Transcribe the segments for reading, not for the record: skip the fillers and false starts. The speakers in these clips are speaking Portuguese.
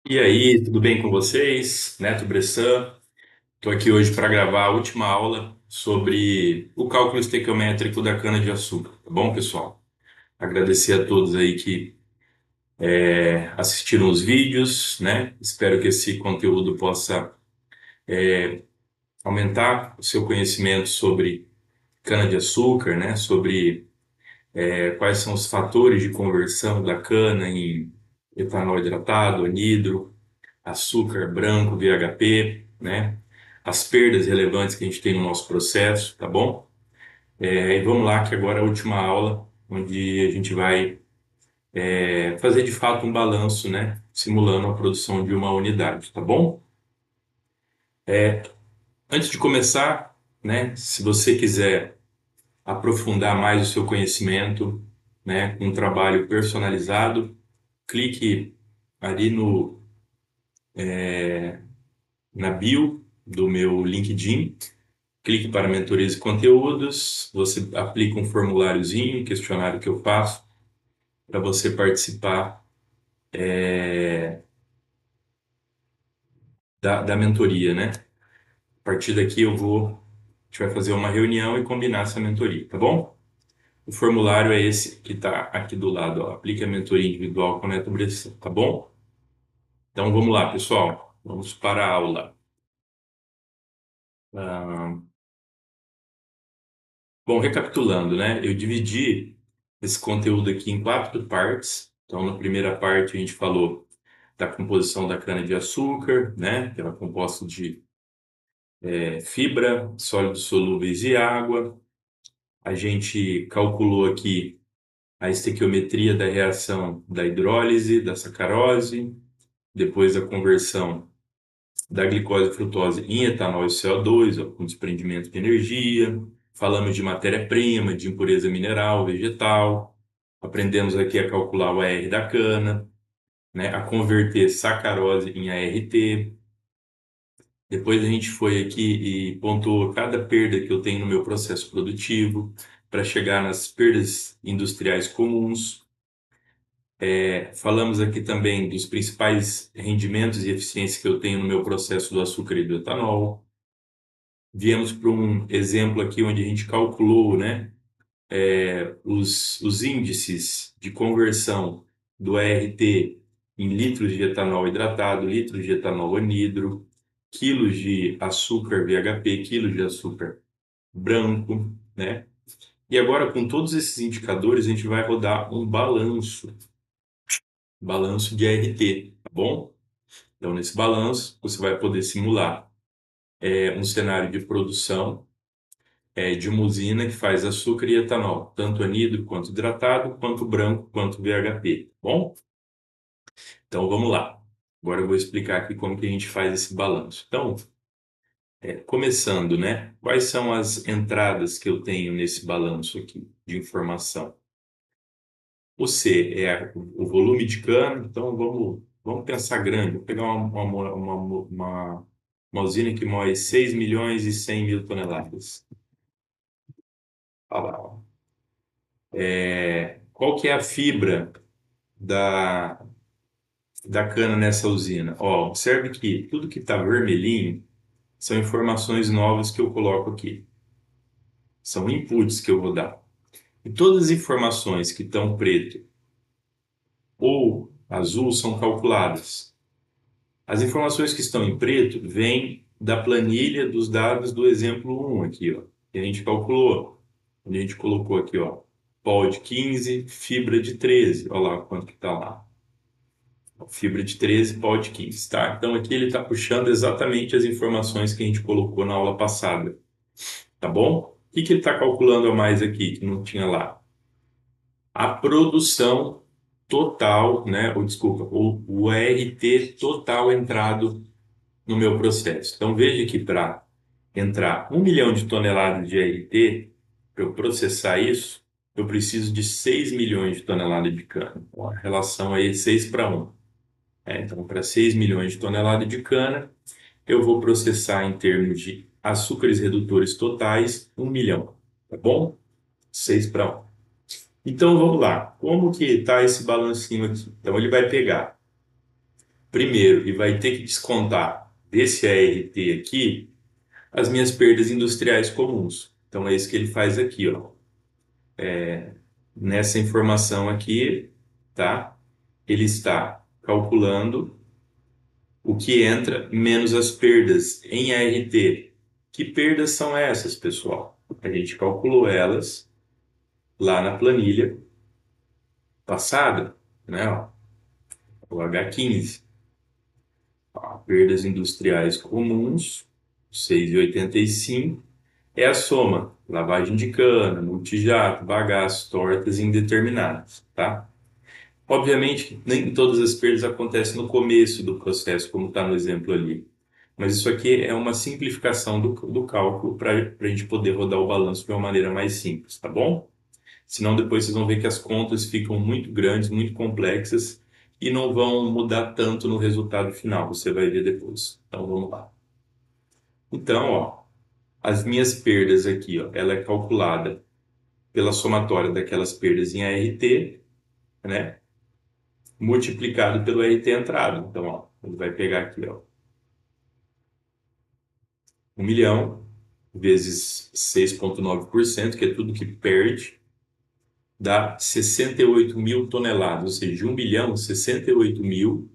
E aí, tudo bem com vocês? Neto Bressan. Estou aqui hoje para gravar a última aula sobre o cálculo estequiométrico da cana-de-açúcar, tá bom, pessoal? Agradecer a todos aí que assistiram os vídeos, né? Espero que esse conteúdo possa aumentar o seu conhecimento sobre cana-de-açúcar, né? Sobre quais são os fatores de conversão da cana em etanol hidratado, anidro, açúcar branco, VHP, né? As perdas relevantes que a gente tem no nosso processo, tá bom? E vamos lá, que agora é a última aula, onde a gente vai fazer de fato um balanço, né? Simulando a produção de uma unidade, tá bom? Antes de começar, né? Se você quiser aprofundar mais o seu conhecimento, né? Com um trabalho personalizado, clique ali no, na bio do meu LinkedIn. Clique para mentorias e conteúdos, você aplica um formuláriozinho, um questionário que eu faço para você participar da mentoria, né? A partir daqui a gente vai fazer uma reunião e combinar essa mentoria, tá bom? O formulário é esse que está aqui do lado, ó. Aplique a mentoria individual com Neto Bressan, tá bom? Então vamos lá, pessoal. Vamos para a aula. Ah, bom, recapitulando, né? Eu dividi esse conteúdo aqui em quatro partes. Então, na primeira parte, a gente falou da composição da cana-de-açúcar, né? Que ela é composta de fibra, sólidos solúveis e água. A gente calculou aqui a estequiometria da reação da hidrólise, da sacarose, depois a conversão da glicose e frutose em etanol e CO2, ó, com desprendimento de energia. Falamos de matéria-prima, de impureza mineral, vegetal. Aprendemos aqui a calcular o AR da cana, né, a converter sacarose em ART. Depois a gente foi aqui e pontuou cada perda que eu tenho no meu processo produtivo para chegar nas perdas industriais comuns. Falamos aqui também dos principais rendimentos e eficiências que eu tenho no meu processo do açúcar e do etanol. Viemos para um exemplo aqui onde a gente calculou, né, os índices de conversão do ART em litros de etanol hidratado, litros de etanol anidro, quilos de açúcar VHP, quilos de açúcar branco, né? E agora, com todos esses indicadores, a gente vai rodar um balanço de ART, tá bom? Então, nesse balanço, você vai poder simular um cenário de produção de uma usina que faz açúcar e etanol, tanto anidro quanto hidratado, quanto branco, quanto VHP, tá bom? Então, vamos lá. Agora eu vou explicar aqui como que a gente faz esse balanço. Então, começando, né? Quais são as entradas que eu tenho nesse balanço aqui de informação? O C é o volume de cana, então vamos pensar grande. Vou pegar uma usina que moe 6 milhões e 100 mil toneladas. Olha lá, ó. Qual que é a fibra da, da cana nessa usina? Ó, observe que tudo que está vermelhinho são informações novas que eu coloco aqui. São inputs que eu vou dar. E todas as informações que estão preto ou azul são calculadas. As informações que estão em preto vêm da planilha dos dados do exemplo um aqui, ó, que a gente calculou. Onde a gente colocou aqui, ó, pó de 15, fibra de 13. Olha lá quanto que está lá. Fibra de 13, pó de 15, tá? Então aqui ele está puxando exatamente as informações que a gente colocou na aula passada, tá bom? O que que ele está calculando a mais aqui, que não tinha lá? A produção total, né? Ou desculpa, o RT total entrado no meu processo. Então veja que para entrar 1 milhão de toneladas de RT, para eu processar isso, eu preciso de 6 milhões de toneladas de cana. Então, a relação aí é 6 para 1. Então, para 6 milhões de toneladas de cana, eu vou processar em termos de açúcares redutores totais 1 milhão, tá bom? 6 para 1. Então, vamos lá. Como que está esse balancinho aqui? Então, ele vai pegar primeiro e vai ter que descontar desse ART aqui as minhas perdas industriais comuns. Então é isso que ele faz aqui, ó. Nessa informação aqui, tá? Ele está calculando o que entra menos as perdas em ART. Que perdas são essas, pessoal? A gente calculou elas lá na planilha passada, né? Ó, o H15. Ó, perdas industriais comuns, 6,85. É a soma, lavagem de cana, multijato, bagaço, tortas indeterminadas, tá? Obviamente que nem todas as perdas acontecem no começo do processo, como está no exemplo ali. Mas isso aqui é uma simplificação do cálculo para a gente poder rodar o balanço de uma maneira mais simples, tá bom? Senão depois vocês vão ver que as contas ficam muito grandes, muito complexas e não vão mudar tanto no resultado final, você vai ver depois. Então vamos lá. Então, ó, as minhas perdas aqui, ó, ela é calculada pela somatória daquelas perdas em ART, né? Multiplicado pelo RT entrado. Então, ó, ele vai pegar aqui, ó, 1 milhão vezes 6,9%, que é tudo que perde, dá 68 mil toneladas, ou seja, de 1 bilhão, 68 mil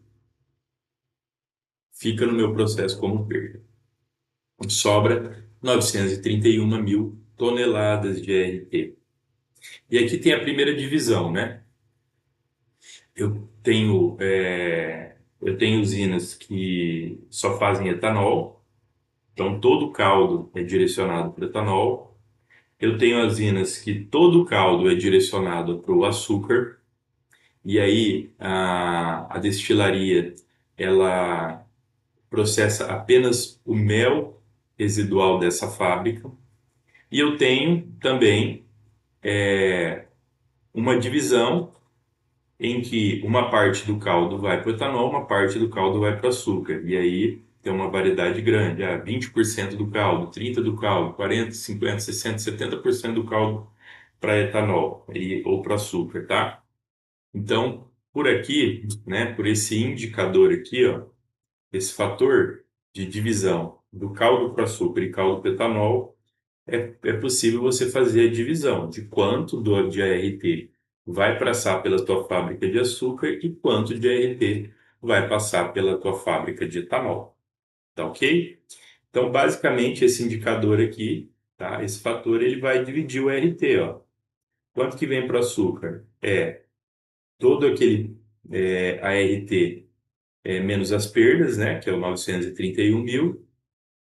fica no meu processo como perda. Sobra 931 mil toneladas de RT. E aqui tem a primeira divisão, né? Eu tenho usinas que só fazem etanol, então todo o caldo é direcionado para o etanol. Eu tenho usinas que todo o caldo é direcionado para o açúcar, e aí a destilaria ela processa apenas o mel residual dessa fábrica. E eu tenho também uma divisão em que uma parte do caldo vai para o etanol, uma parte do caldo vai para o açúcar. E aí tem uma variedade grande, 20% do caldo, 30% do caldo, 40%, 50%, 60%, 70% do caldo para etanol ou para açúcar, tá? Então, por aqui, né, por esse indicador aqui, ó, esse fator de divisão do caldo para açúcar e caldo para etanol, é possível você fazer a divisão de quanto de ART vai passar pela tua fábrica de açúcar e quanto de ART vai passar pela tua fábrica de etanol. Tá ok? Então, basicamente, esse indicador aqui, tá? Esse fator, ele vai dividir o RT, ó. Quanto que vem para o açúcar? Todo aquele ART menos as perdas, né? Que é o 931 mil,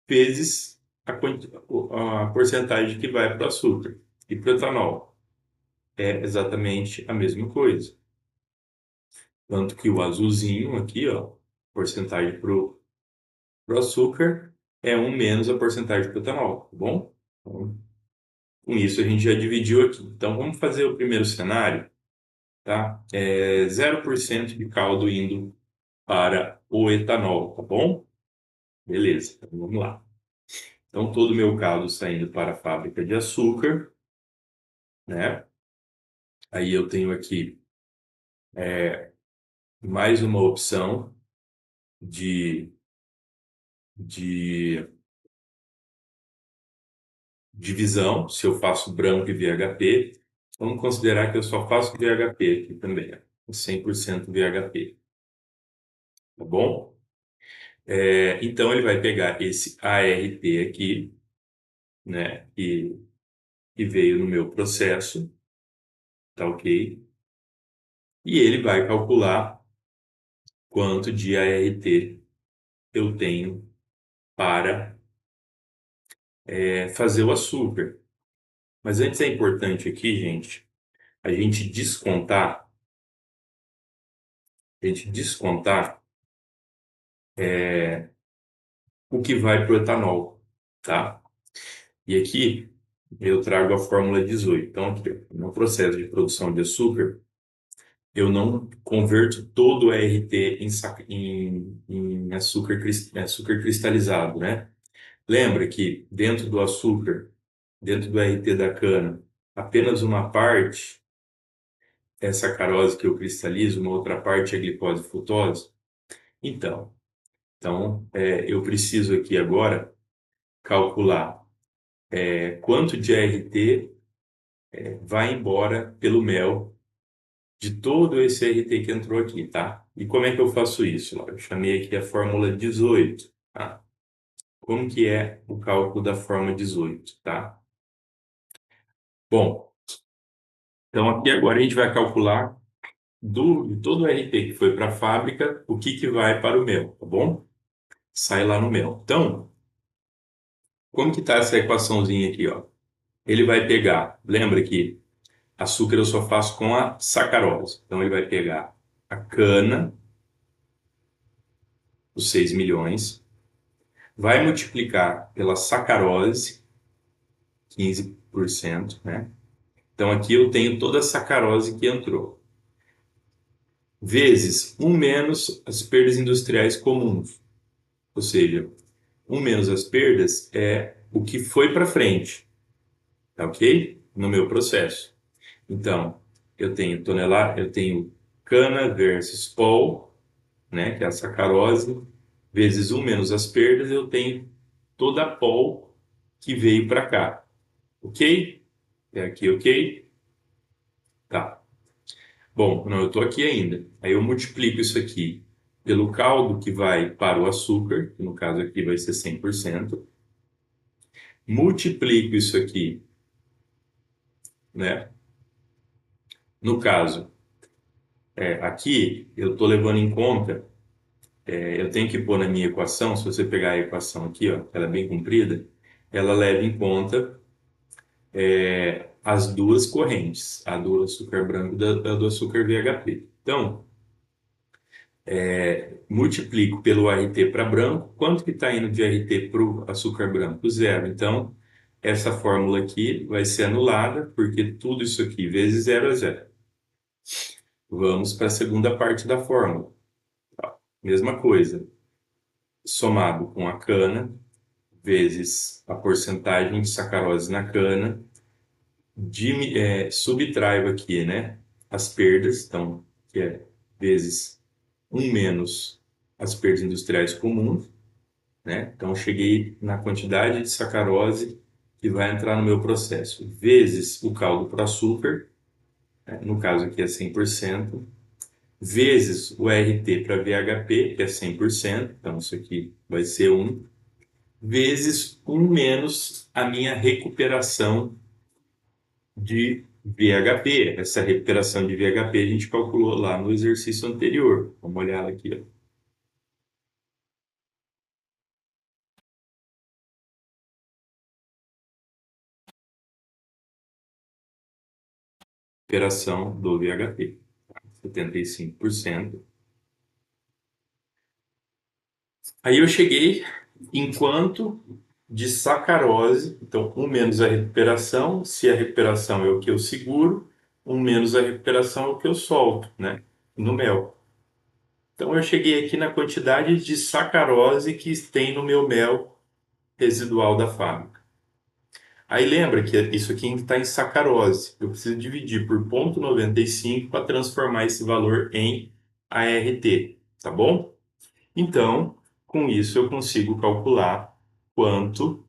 vezes a porcentagem que vai para o açúcar. E para o etanol é exatamente a mesma coisa. Tanto que o azulzinho aqui, ó, porcentagem para o açúcar é um menos a porcentagem para o etanol, tá bom? Então, com isso a gente já dividiu aqui. Então vamos fazer o primeiro cenário, tá? 0% de caldo indo para o etanol, tá bom? Beleza, então vamos lá. Então todo o meu caldo saindo para a fábrica de açúcar, né? Aí eu tenho aqui mais uma opção de, de divisão, se eu faço branco e VHP. Vamos considerar que eu só faço VHP aqui também, ó, 100% VHP, tá bom? Então ele vai pegar esse ART aqui, né, que veio no meu processo, tá ok? E ele vai calcular quanto de ART eu tenho para fazer o açúcar. Mas antes é importante aqui, gente, a gente descontar, a gente descontar o que vai para o etanol, tá? E aqui eu trago a fórmula 18. Então, aqui, no processo de produção de açúcar, eu não converto todo o ART em açúcar cristalizado, né? Lembra que dentro do açúcar, dentro do RT da cana, apenas uma parte é sacarose que eu cristalizo, uma outra parte é glicose e frutose. Então, eu preciso aqui agora calcular quanto de ART vai embora pelo mel de todo esse RT que entrou aqui, tá? E como é que eu faço isso? Ó, eu chamei aqui a fórmula 18, tá? Como que é o cálculo da fórmula 18, tá? Bom, então aqui agora a gente vai calcular de todo o RT que foi para a fábrica, o que que vai para o mel, tá bom? Sai lá no mel. Então, como que tá essa equaçãozinha aqui, ó? Ele vai pegar, lembra que açúcar eu só faço com a sacarose. Então ele vai pegar a cana, os 6 milhões, vai multiplicar pela sacarose, 15%, né? Então aqui eu tenho toda a sacarose que entrou, vezes um menos as perdas industriais comuns. Ou seja, um menos as perdas é o que foi para frente, tá ok? No meu processo. Então, eu tenho cana versus pol, né, que é a sacarose, vezes um menos as perdas, eu tenho toda a pol que veio para cá. Ok? É aqui, ok? Tá. Bom, não, eu estou aqui ainda. Aí eu multiplico isso aqui pelo caldo que vai para o açúcar, que no caso aqui vai ser 100%. Multiplico isso aqui, né? No caso, aqui eu estou levando em conta, eu tenho que pôr na minha equação, se você pegar a equação aqui, ó, ela é bem comprida, ela leva em conta as duas correntes, a do açúcar branco e da do açúcar VHP. Então, multiplico pelo RT para branco, quanto que está indo de RT para o açúcar branco? Zero. Então, essa fórmula aqui vai ser anulada, porque tudo isso aqui vezes zero é zero. Vamos para a segunda parte da fórmula. Mesma coisa, somado com a cana, vezes a porcentagem de sacarose na cana, subtraio aqui, né, as perdas, então, que é vezes um menos as perdas industriais comuns, né? Então, eu cheguei na quantidade de sacarose que vai entrar no meu processo, vezes o caldo para açúcar, né? No caso aqui é 100%, vezes o RT para VHP, que é 100%, então isso aqui vai ser 1, vezes 1 menos a minha recuperação de VHP. Essa recuperação de VHP a gente calculou lá no exercício anterior. Vamos olhar aqui, ó. Recuperação do VHP, 75%. Aí eu cheguei em quanto de sacarose, então um menos a recuperação, se a recuperação é o que eu seguro, um menos a recuperação é o que eu solto, né, no mel. Então eu cheguei aqui na quantidade de sacarose que tem no meu mel residual da fábrica. Aí lembra que isso aqui está em sacarose. Eu preciso dividir por 0,95 para transformar esse valor em ART, tá bom? Então, com isso eu consigo calcular quanto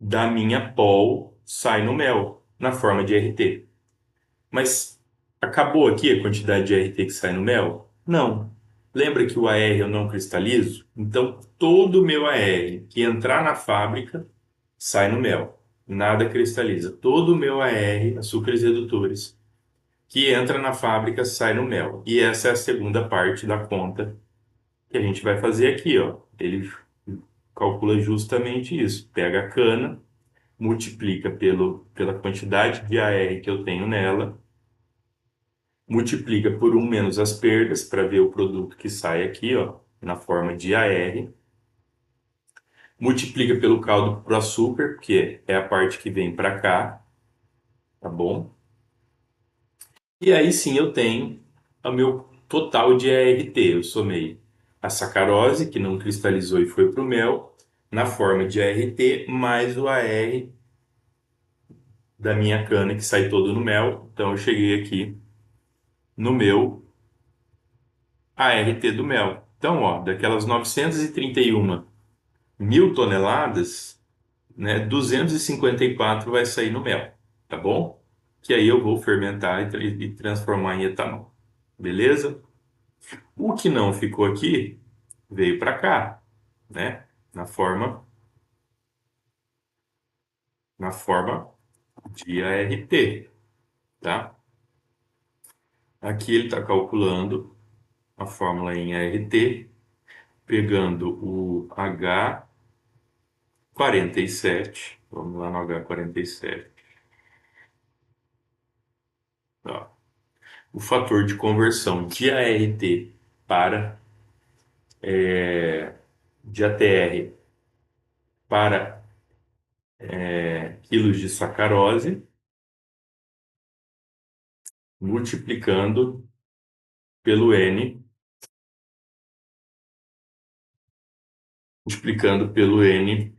da minha pol sai no mel, na forma de RT. Mas acabou aqui a quantidade de RT que sai no mel? Não. Lembra que o AR eu não cristalizo? Então, todo o meu AR que entrar na fábrica sai no mel. Nada cristaliza. Todo o meu AR, açúcares redutores, que entra na fábrica sai no mel. E essa é a segunda parte da conta que a gente vai fazer aqui, ó. Ele calcula justamente isso. Pega a cana, multiplica pela quantidade de AR que eu tenho nela, multiplica por um menos as perdas para ver o produto que sai aqui, ó, na forma de AR, multiplica pelo caldo para açúcar, que é a parte que vem para cá, tá bom? E aí sim eu tenho o meu total de ART. Eu somei a sacarose, que não cristalizou e foi para o mel, na forma de ART, mais o AR da minha cana, que sai todo no mel. Então eu cheguei aqui no meu ART do mel. Então, ó, daquelas 931 mil toneladas, né, 254 vai sair no mel, tá bom? Que aí eu vou fermentar e transformar em etanol. Beleza? O que não ficou aqui veio para cá, né? Na forma, na forma de ART, tá? Aqui ele está calculando a fórmula em ART, pegando o H47, vamos lá no H47, ó. O fator de conversão de ART para de ATR para quilos de sacarose, multiplicando pelo N, multiplicando pelo N,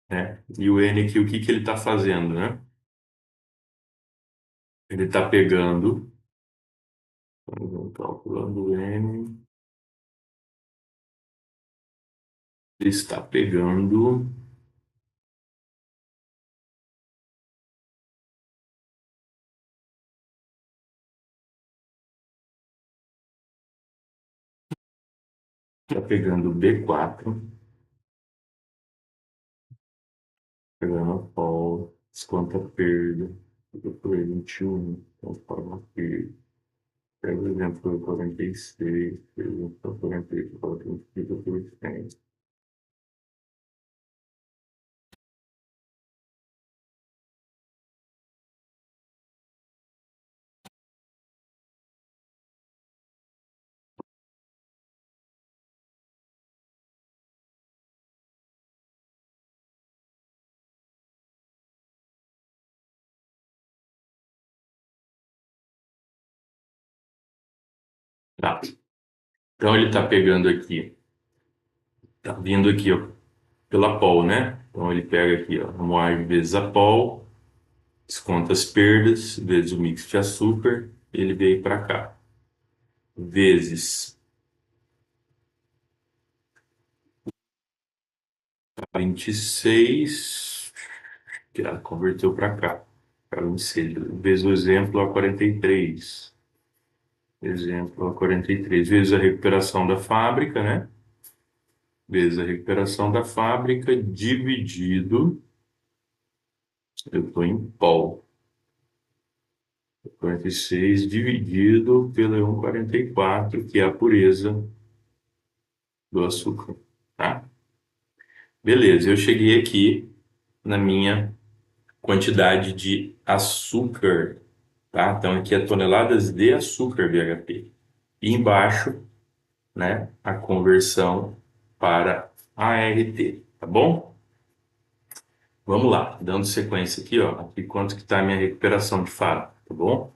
né? E o N aqui, o que que ele está fazendo, né? Ele está pegando, calculando o N, ele está pegando, está pegando o B4, pegando a pol, desconta a perda, fica por 21, então forma a perda. Pega o exemplo 46, pega o exemplo 44, fica por 100. Tá. Então ele está pegando aqui, está vindo aqui, ó, pela pol, né? Então ele pega aqui, ó, moagem vezes a pol, desconta as perdas, vezes o mix de açúcar, ele veio para cá. Vezes 26, que ela converteu para cá. Para 26, vezes o exemplo a 43. Exemplo a 43, vezes a recuperação da fábrica, né? Vezes a recuperação da fábrica dividido, eu estou em pol. 46 dividido pelo E144, que é a pureza do açúcar, tá? Beleza, eu cheguei aqui na minha quantidade de açúcar, tá? Então aqui é toneladas de açúcar BHP. E embaixo, né, a conversão para ART, tá bom? Vamos lá, dando sequência aqui, ó. Aqui quanto que está a minha recuperação de fábrica, tá bom?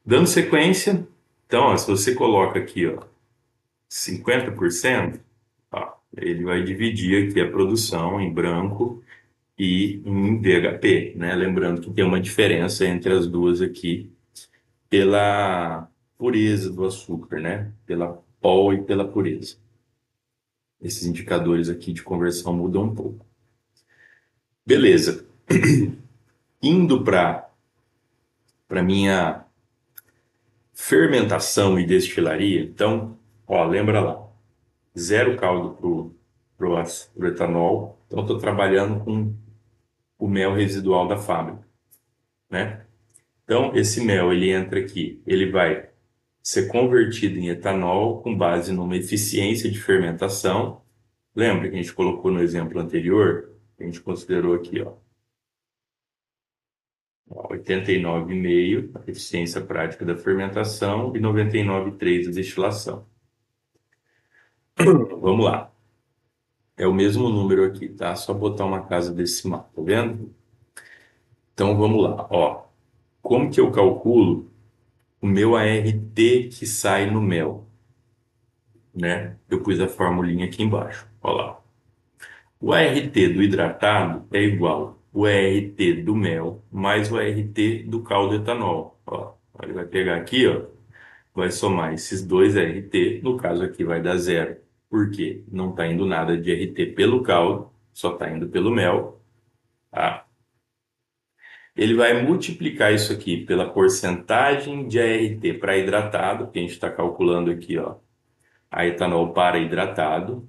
Dando sequência, então, ó, se você coloca aqui, ó, 50%, ó, ele vai dividir aqui a produção em branco e em VHP, né? Lembrando que tem uma diferença entre as duas aqui pela pureza do açúcar, né? Pela pol e pela pureza. Esses indicadores aqui de conversão mudam um pouco. Beleza. Indo para minha fermentação e destilaria, então, ó, lembra lá, zero caldo pro etanol. Então, estou trabalhando com o mel residual da fábrica, né? Então, esse mel, ele entra aqui, ele vai ser convertido em etanol com base numa eficiência de fermentação. Lembra que a gente colocou no exemplo anterior? A gente considerou aqui, ó, 89,5 a eficiência prática da fermentação e 99,3 da destilação. Vamos lá. É o mesmo número aqui, tá? Só botar uma casa decimal, tá vendo? Então vamos lá, ó. Como que eu calculo o meu ART que sai no mel, né? Eu pus a formulinha aqui embaixo, ó lá. O ART do hidratado é igual o ART do mel mais o ART do caldo etanol, ó. Ele vai pegar aqui, ó, vai somar esses dois RT, no caso aqui vai dar zero, porque não está indo nada de RT pelo caldo, só está indo pelo mel, tá? Ele vai multiplicar isso aqui pela porcentagem de ART para hidratado, que a gente está calculando aqui, ó, a etanol para hidratado.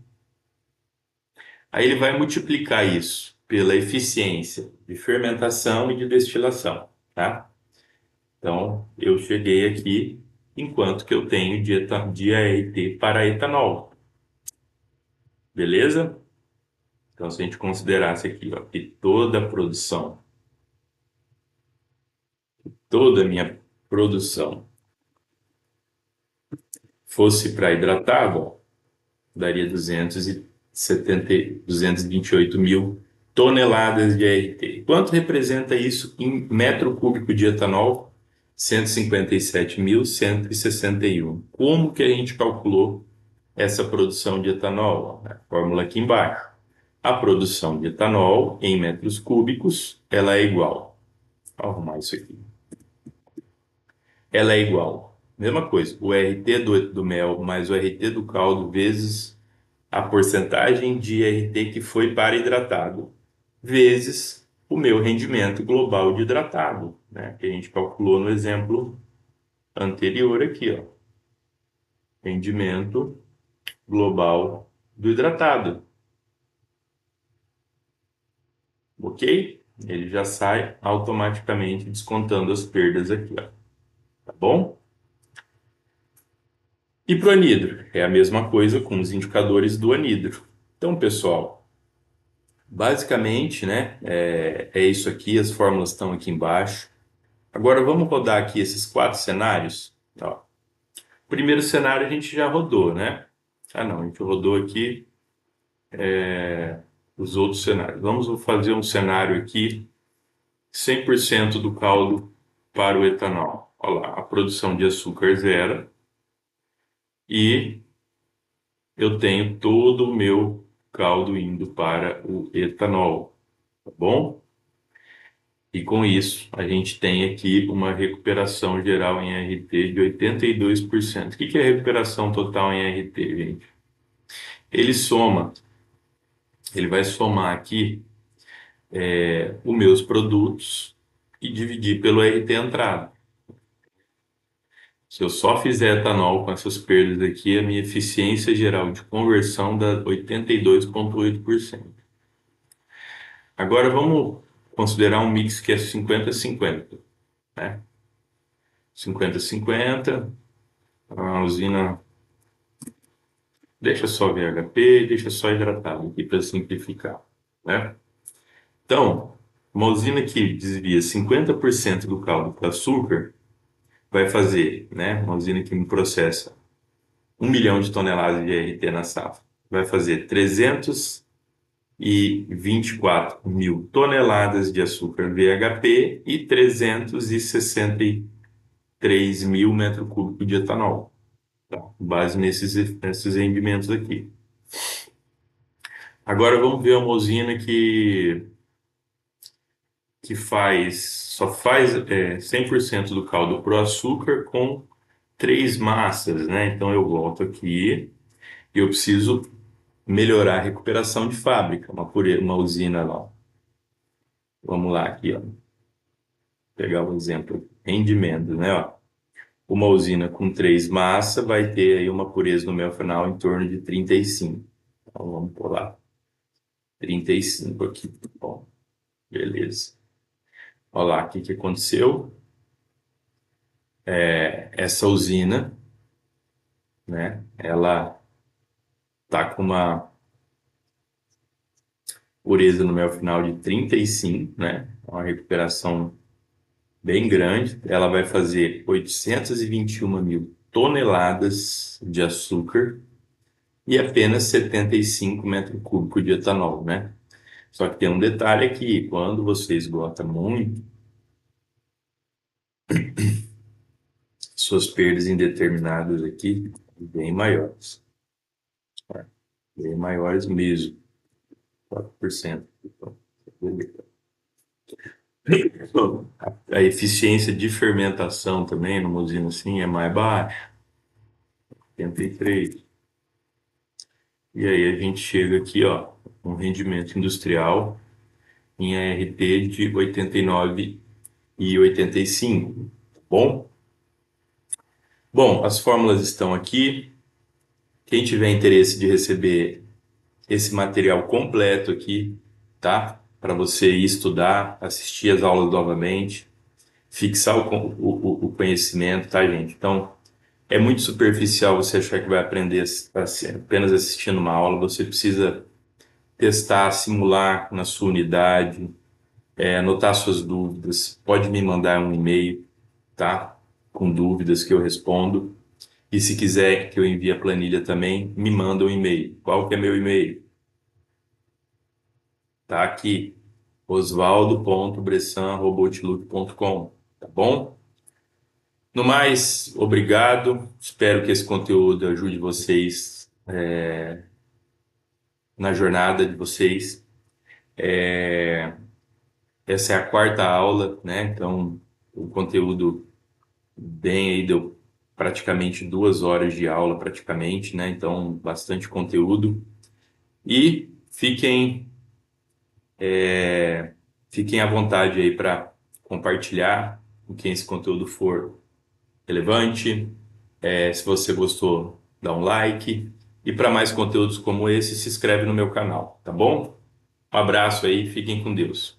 Aí ele vai multiplicar isso pela eficiência de fermentação e de destilação, tá? Então, eu cheguei aqui enquanto que eu tenho de ART para etanol, beleza? Então, se a gente considerasse aqui, ó, que toda a produção, toda a minha produção fosse para hidratado, ó, daria 228 mil toneladas de ART. Quanto representa isso em metro cúbico de etanol? 157.161. Como que a gente calculou essa produção de etanol? A fórmula aqui embaixo. A produção de etanol em metros cúbicos, ela é igual. Vou arrumar isso aqui. Ela é igual. Mesma coisa, o RT do mel mais o RT do caldo vezes a porcentagem de RT que foi para hidratado, vezes o meu rendimento global de hidratado, né? Que a gente calculou no exemplo anterior aqui, ó. Rendimento global do hidratado. Ok? Ele já sai automaticamente descontando as perdas aqui, ó. Tá bom? E para o anidro? É a mesma coisa com os indicadores do anidro. Então, pessoal, basicamente, né, é isso aqui, as fórmulas estão aqui embaixo. Agora vamos rodar aqui esses quatro cenários. Ó, o primeiro cenário a gente já rodou, né? Ah, não, a gente rodou aqui os outros cenários. Vamos fazer um cenário aqui, 100% do caldo para o etanol. Olha lá, a produção de açúcar zero e eu tenho todo o meu caldo indo para o etanol, tá bom? E com isso, a gente tem aqui uma recuperação geral em RT de 82%. O que é recuperação total em RT, gente? Ele soma, ele vai somar aqui os meus produtos e dividir pelo RT entrada. Se eu só fizer etanol com essas perdas aqui, a minha eficiência geral de conversão dá 82,8%. Agora vamos considerar um mix que é 50-50, né? 50-50, a usina deixa só VHP, deixa só hidratado aqui para simplificar, né? Então, uma usina que desvia 50% do caldo para açúcar vai fazer, né? Uma usina que me processa 1 milhão de toneladas de RT na safra, vai fazer 324 mil toneladas de açúcar VHP e 363 mil metros cúbicos de etanol, tá? Com base nesses rendimentos aqui. Agora vamos ver uma usina que só faz 100% do caldo pro açúcar com três massas, né? Então eu volto aqui e eu preciso melhorar a recuperação de fábrica, uma usina lá. Vamos lá aqui, ó. Pegar um exemplo, rendimento, né? Ó. Uma usina com três massas vai ter aí uma pureza no mel final em torno de 35. Então vamos por lá. 35 aqui. Bom, beleza. Olha lá, o que aconteceu? Essa usina, né? Ela tá com uma pureza no mel final de 35, né? Uma recuperação bem grande. Ela vai fazer 821 mil toneladas de açúcar e apenas 75 metros cúbicos de etanol, né? Só que tem um detalhe aqui, quando você esgota muito, suas perdas indeterminadas aqui bem maiores, tá? Bem maiores mesmo, 4%. A eficiência de fermentação também numa usina assim é mais baixa, 83. E aí a gente chega aqui, ó, um rendimento industrial em ART de 89,85. Bom? Bom, as fórmulas estão aqui. Quem tiver interesse de receber esse material completo aqui, tá? Para você ir estudar, assistir as aulas novamente, fixar o conhecimento, tá, gente? Então, é muito superficial você achar que vai aprender apenas assistindo uma aula. Você precisa testar, simular na sua unidade, anotar suas dúvidas. Pode me mandar um e-mail, tá? Com dúvidas que eu respondo. E se quiser que eu envie a planilha também, me manda um e-mail. Qual que é meu e-mail? Tá aqui, osvaldo.bressan@outlook.com, tá bom? No mais, obrigado. Espero que esse conteúdo ajude vocês na jornada de vocês. Essa é a quarta aula, né? Então, o conteúdo bem aí deu praticamente 2 horas de aula, praticamente, né? Então, bastante conteúdo. E fiquem à vontade aí para compartilhar com quem esse conteúdo for relevante. Se você gostou, dá um like. E para mais conteúdos como esse, se inscreve no meu canal, tá bom? Um abraço aí, fiquem com Deus.